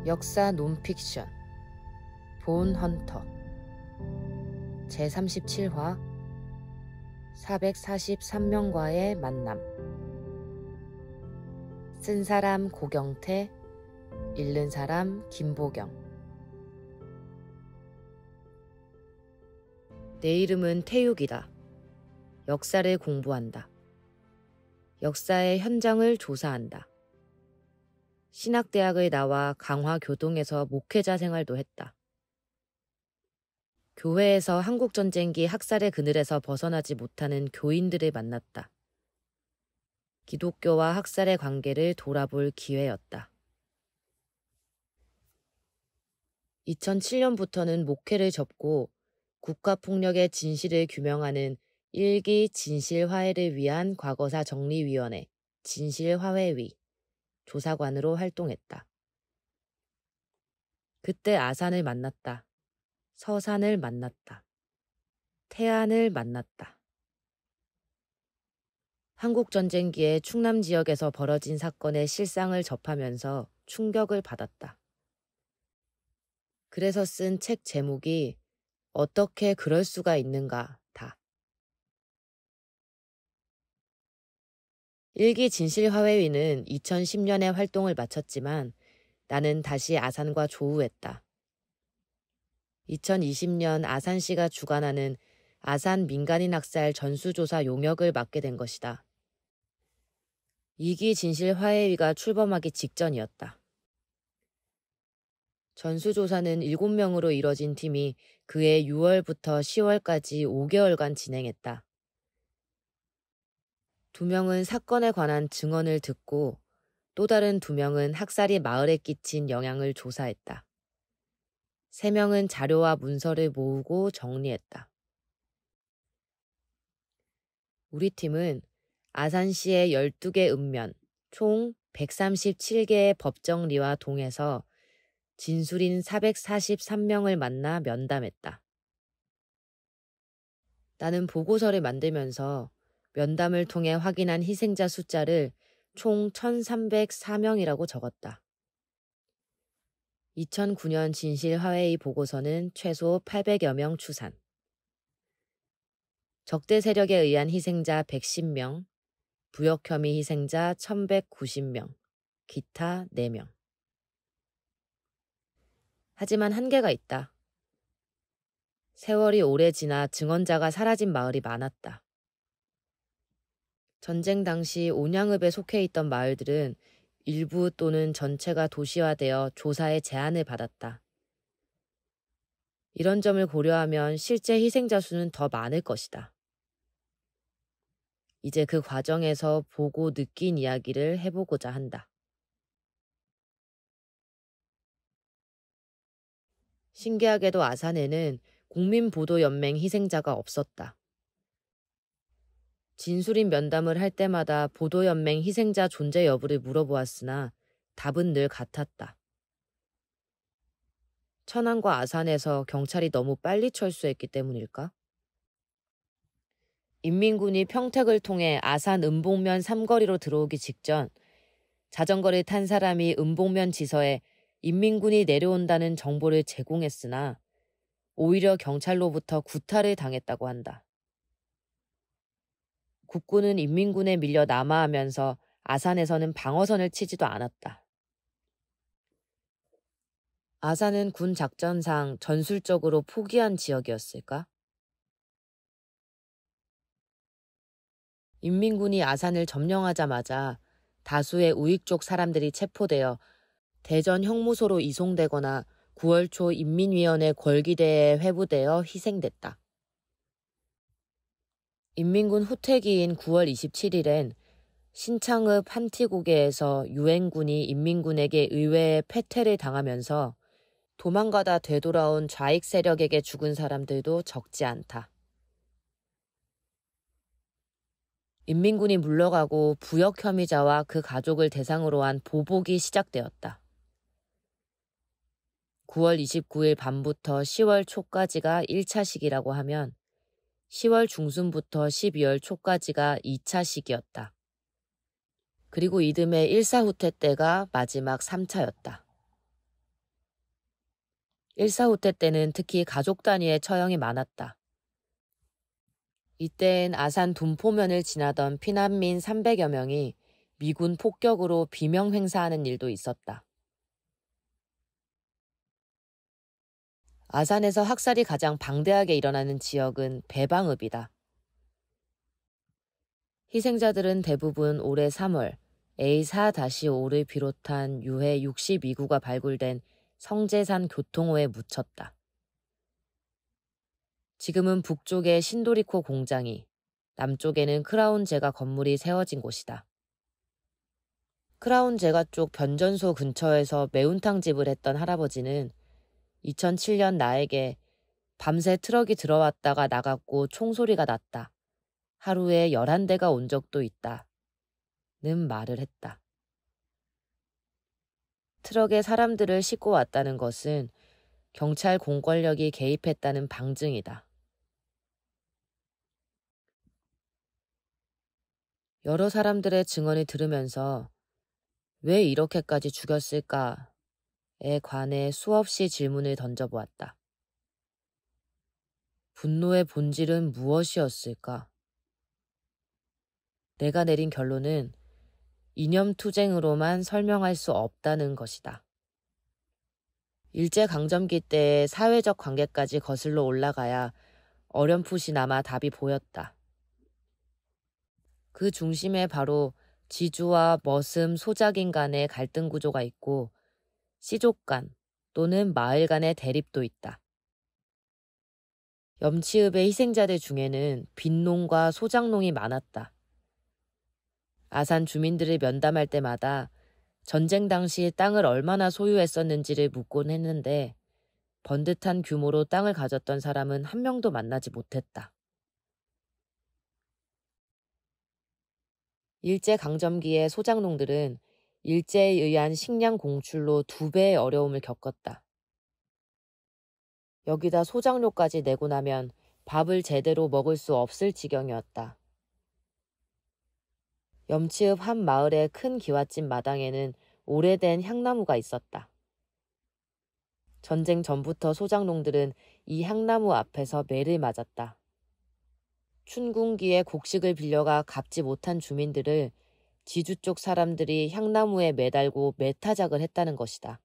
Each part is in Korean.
역사 논픽션 본 헌터 제37화 443명과의 만남. 쓴 사람 고경태, 읽는 사람 김보경. 내 이름은 태육이다. 역사를 공부한다. 역사의 현장을 조사한다. 신학대학을 나와 강화교동에서 목회자 생활도 했다. 교회에서 한국전쟁기 학살의 그늘에서 벗어나지 못하는 교인들을 만났다. 기독교와 학살의 관계를 돌아볼 기회였다. 2007년부터는 목회를 접고 국가폭력의 진실을 규명하는 1기 진실화해를 위한 과거사 정리위원회 진실화해위 조사관으로 활동했다. 그때 아산을 만났다. 서산을 만났다. 태안을 만났다. 한국전쟁기에 충남 지역에서 벌어진 사건의 실상을 접하면서 충격을 받았다. 그래서 쓴 책 제목이 어떻게 그럴 수가 있는가 다. 1기 진실화해위는 2010년에 활동을 마쳤지만 나는 다시 아산과 조우했다. 2020년 아산시가 주관하는 아산 민간인 학살 전수조사 용역을 맡게 된 것이다. 2기 진실화해위가 출범하기 직전이었다. 전수조사는 7명으로 이뤄진 팀이 그해 6월부터 10월까지 5개월간 진행했다. 2명은 사건에 관한 증언을 듣고 또 다른 2명은 학살이 마을에 끼친 영향을 조사했다. 3명은 자료와 문서를 모으고 정리했다. 우리 팀은 아산시의 12개 읍면, 총 137개의 법정리와 동에서 진술인 443명을 만나 면담했다. 나는 보고서를 만들면서 면담을 통해 확인한 희생자 숫자를 총 1304명이라고 적었다. 2009년 진실화해위 보고서는 최소 800여 명 추산. 적대 세력에 의한 희생자 110명, 부역 혐의 희생자 1190명, 기타 4명. 하지만 한계가 있다. 세월이 오래 지나 증언자가 사라진 마을이 많았다. 전쟁 당시 온양읍에 속해 있던 마을들은 일부 또는 전체가 도시화되어 조사의 제한을 받았다. 이런 점을 고려하면 실제 희생자 수는 더 많을 것이다. 이제 그 과정에서 보고 느낀 이야기를 해보고자 한다. 신기하게도 아산에는 국민보도연맹 희생자가 없었다. 진술인 면담을 할 때마다 보도연맹 희생자 존재 여부를 물어보았으나 답은 늘 같았다. 천안과 아산에서 경찰이 너무 빨리 철수했기 때문일까? 인민군이 평택을 통해 아산 은봉면 삼거리로 들어오기 직전 자전거를 탄 사람이 은봉면 지서에 인민군이 내려온다는 정보를 제공했으나 오히려 경찰로부터 구타를 당했다고 한다. 국군은 인민군에 밀려 남하하면서 아산에서는 방어선을 치지도 않았다. 아산은 군 작전상 전술적으로 포기한 지역이었을까? 인민군이 아산을 점령하자마자 다수의 우익 쪽 사람들이 체포되어 대전 형무소로 이송되거나 9월 초 인민위원회 걸기대에 회부되어 희생됐다. 인민군 후퇴기인 9월 27일엔 신창읍 한티고개에서 유엔군이 인민군에게 의외의 패퇴를 당하면서 도망가다 되돌아온 좌익 세력에게 죽은 사람들도 적지 않다. 인민군이 물러가고 부역 혐의자와 그 가족을 대상으로 한 보복이 시작되었다. 9월 29일 밤부터 10월 초까지가 1차식이라고 하면 10월 중순부터 12월 초까지가 2차식이었다. 그리고 이듬해 일사후퇴 때가 마지막 3차였다. 1·4 후퇴 때는 특히 가족 단위의 처형이 많았다. 이때엔 아산 둔포면을 지나던 피난민 300여 명이 미군 폭격으로 비명 행사하는 일도 있었다. 아산에서 학살이 가장 방대하게 일어나는 지역은 배방읍이다. 희생자들은 대부분 올해 3월 A4-5를 비롯한 유해 62구가 발굴된 성재산 교통호에 묻혔다. 지금은 북쪽에 신도리코 공장이, 남쪽에는 크라운 제가 건물이 세워진 곳이다. 크라운 제가 쪽 변전소 근처에서 매운탕집을 했던 할아버지는 2007년 나에게 밤새 트럭이 들어왔다가 나갔고 총소리가 났다. 하루에 11대가 온 적도 있다. 는 말을 했다. 트럭에 사람들을 싣고 왔다는 것은 경찰 공권력이 개입했다는 방증이다. 여러 사람들의 증언을 들으면서 왜 이렇게까지 죽였을까에 관해 수없이 질문을 던져보았다. 분노의 본질은 무엇이었을까? 내가 내린 결론은 이념투쟁으로만 설명할 수 없다는 것이다. 일제강점기 때의 사회적 관계까지 거슬러 올라가야 어렴풋이나마 답이 보였다. 그 중심에 바로 지주와 머슴, 소작인 간의 갈등 구조가 있고 씨족 간 또는 마을 간의 대립도 있다. 염치읍의 희생자들 중에는 빈농과 소작농이 많았다. 아산 주민들을 면담할 때마다 전쟁 당시 땅을 얼마나 소유했었는지를 묻곤 했는데 번듯한 규모로 땅을 가졌던 사람은 한 명도 만나지 못했다. 일제강점기의 소작농들은 일제에 의한 식량 공출로 2배의 어려움을 겪었다. 여기다 소작료까지 내고 나면 밥을 제대로 먹을 수 없을 지경이었다. 염치읍 한 마을의 큰 기와집 마당에는 오래된 향나무가 있었다. 전쟁 전부터 소작농들은 이 향나무 앞에서 매를 맞았다. 춘궁기에 곡식을 빌려가 갚지 못한 주민들을 지주 쪽 사람들이 향나무에 매달고 매타작을 했다는 것이다.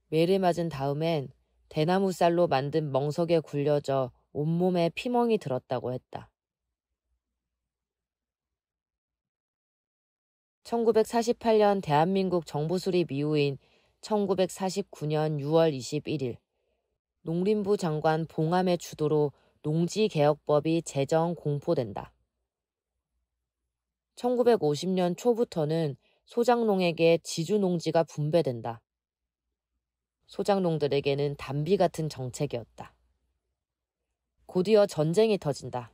매를 맞은 다음엔 대나무 쌀로 만든 멍석에 굴려져 온몸에 피멍이 들었다고 했다. 1948년 대한민국 정부 수립 이후인 1949년 6월 21일 농림부 장관 봉함의 주도로 농지개혁법이 제정 공포된다. 1950년 초부터는 소작농에게 지주농지가 분배된다. 소작농들에게는 담비 같은 정책이었다. 곧이어 전쟁이 터진다.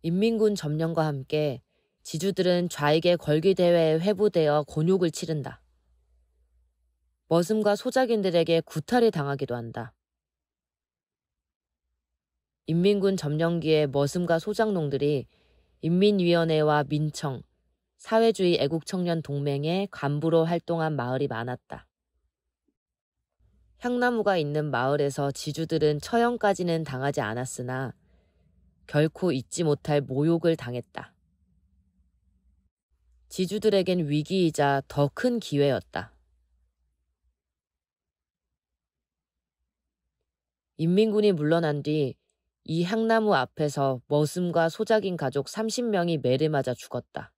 인민군 점령과 함께 지주들은 좌익의 걸기대회에 회부되어 곤욕을 치른다. 머슴과 소작인들에게 구타를 당하기도 한다. 인민군 점령기에 머슴과 소작농들이 인민위원회와 민청, 사회주의 애국청년 동맹의 간부로 활동한 마을이 많았다. 향나무가 있는 마을에서 지주들은 처형까지는 당하지 않았으나 결코 잊지 못할 모욕을 당했다. 지주들에겐 위기이자 더 큰 기회였다. 인민군이 물러난 뒤 이 향나무 앞에서 머슴과 소작인 가족 30명이 매를 맞아 죽었다.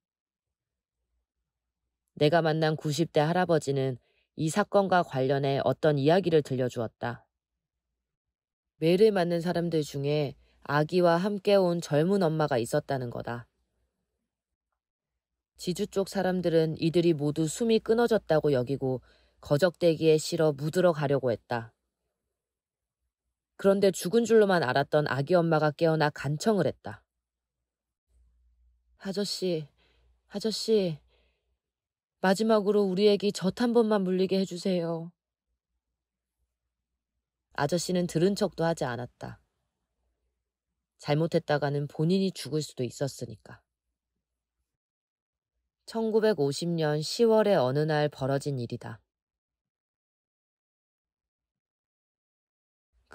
내가 만난 90대 할아버지는 이 사건과 관련해 어떤 이야기를 들려주었다. 매를 맞는 사람들 중에 아기와 함께 온 젊은 엄마가 있었다는 거다. 지주 쪽 사람들은 이들이 모두 숨이 끊어졌다고 여기고 거적대기에 실어 묻으러 가려고 했다. 그런데 죽은 줄로만 알았던 아기 엄마가 깨어나 간청을 했다. 아저씨, 마지막으로 우리 애기 젖 한 번만 물리게 해주세요. 아저씨는 들은 척도 하지 않았다. 잘못했다가는 본인이 죽을 수도 있었으니까. 1950년 10월의 어느 날 벌어진 일이다.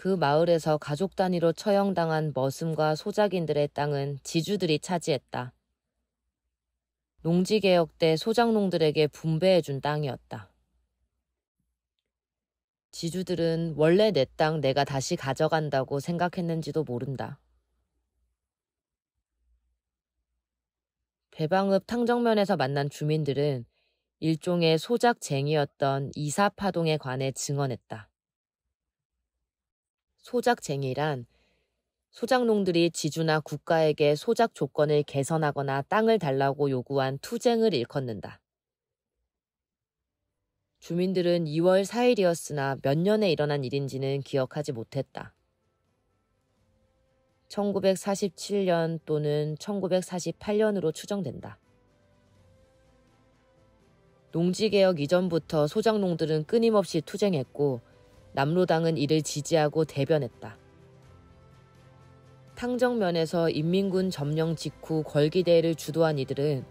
그 마을에서 가족 단위로 처형당한 머슴과 소작인들의 땅은 지주들이 차지했다. 농지개혁 때 소작농들에게 분배해준 땅이었다. 지주들은 원래 내 땅 내가 다시 가져간다고 생각했는지도 모른다. 배방읍 탕정면에서 만난 주민들은 일종의 소작쟁이였던 이사파동에 관해 증언했다. 소작쟁이란 소작농들이 지주나 국가에게 소작 조건을 개선하거나 땅을 달라고 요구한 투쟁을 일컫는다. 주민들은 2월 4일이었으나 몇 년에 일어난 일인지는 기억하지 못했다. 1947년 또는 1948년으로 추정된다. 농지개혁 이전부터 소작농들은 끊임없이 투쟁했고 남로당은 이를 지지하고 대변했다. 탕정면에서 인민군 점령 직후 걸기대회를 주도한 이들은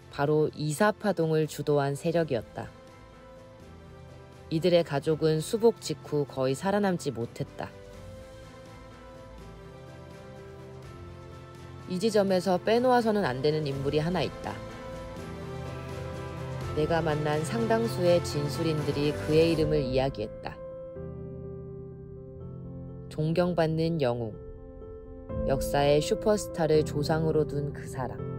바로 이사파동을 주도한 세력이었다. 이들의 가족은 수복 직후 거의 살아남지 못했다. 이 지점에서 빼놓아서는 안 되는 인물이 하나 있다. 내가 만난 상당수의 진술인들이 그의 이름을 이야기했다. 존경받는 영웅, 역사의 슈퍼스타를 조상으로 둔 그 사람.